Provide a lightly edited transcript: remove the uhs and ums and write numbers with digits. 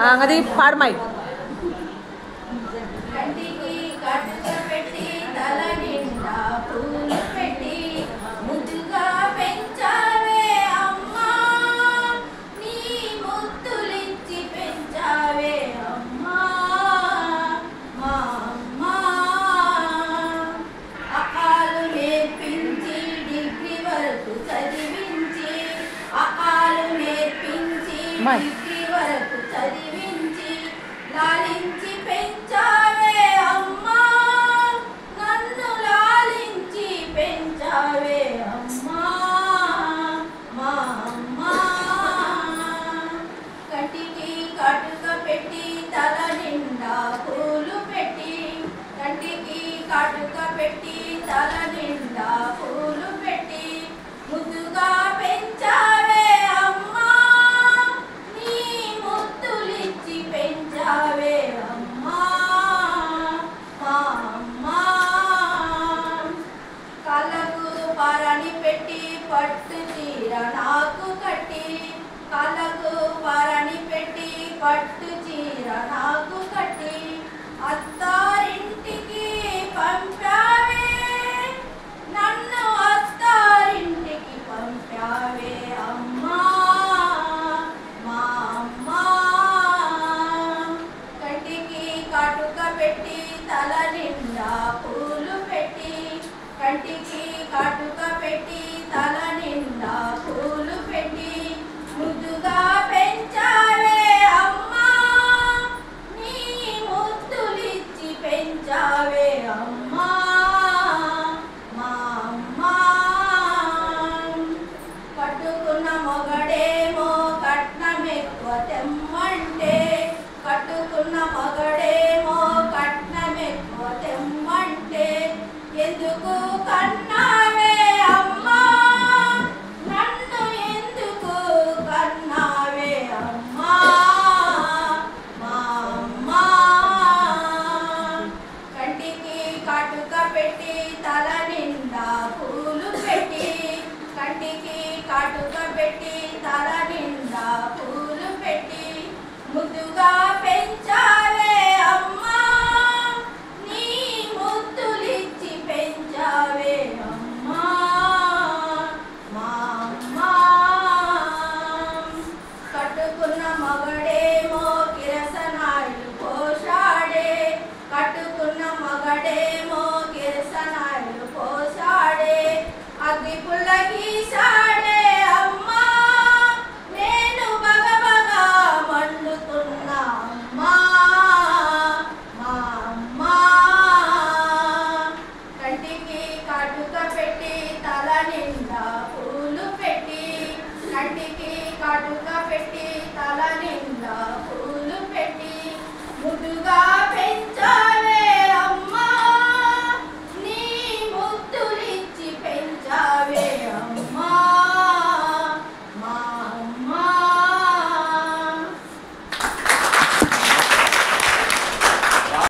అది పాడమాయి. కంటికి కటుక పెట్టి తల నిండా పూలు పెట్టి ముద్దుగా పెంచావే అమ్మా, నీ ముద్దులిచ్చి పెంచావే అమ్మా మా అమ్మా. అకాలు నేర్పించి డిగ్రీ వరకు చదివించి, అకాలు నేర్పించి డిగ్రీ వరకు చదివించి లాలించి పెంచావే అమ్మా, నన్ను లాలించి పెంచావే అమ్మా మా అమ్మా. కంటికి కటుక పెట్టి తల నిండా పూలు పెట్టి, కంటికి కటుక పెట్టి తల నిండా పూలు పెట్టి ముద్దుగా పెంచావే అమ్మా, నీ ముద్దులిచ్చి పెంచావే అమ్మా మా అమ్మా. కళ్ళకు పరణి పెట్టి పట్టు చీర నాకు కట్టి, కళ్ళకు పరణి పెట్టి పట్టు చీర నాకు కట్టి అత్తారింటికి పంపావే, నన్ను అత్తారింటికి పంపావే అమ్మా మా అమ్మా. కంటికి కటుక పెట్టి తల నిండా పూలు పెట్టి, కంటికి కటుక పెట్టి తల నిండా పూలు పెట్టి ముద్దుగా పెంచావే అమ్మా, నీ ముద్దులిచ్చి పెంచావే అమ్మా మా అమ్మా. కట్టుకున్న మొగడేమో కట్నం ఎక్కువ తెమ్మంటే, కట్టుకున్న మొగడేమో కట్నం ఎక్కువ తెమ్మంటే ఎందుకు కన్నావే అమ్మా, నన్ను ఎందుకు కన్నావే అమ్మా మా అమ్మా. కంటికి కటుక పెట్టి తల నిండా పూలు పెట్టి, కంటికి కటుక పెట్టి తల నిండా పూలు పెట్టి ముద్దుగా పెంచావే అమ్మా, నీ ముద్దులిచ్చి పెంచావే అమ్మా మా అమ్మా. కట్టుకున్న మగడేమో కిరసనాయిలు పోసాడే, కట్టుకున్న మగడేమో కిరసనాయిలు పోసాడే అగ్గి పుల్ల గీసాడే అమ్మా, నేను బగబగా మండుతున్నా అమ్మా మా అమ్మా. కంటికి కటుక పెట్టి తల నిండా పూలు పెట్టి, కంటికి కటుక పెట్టి తల నిండా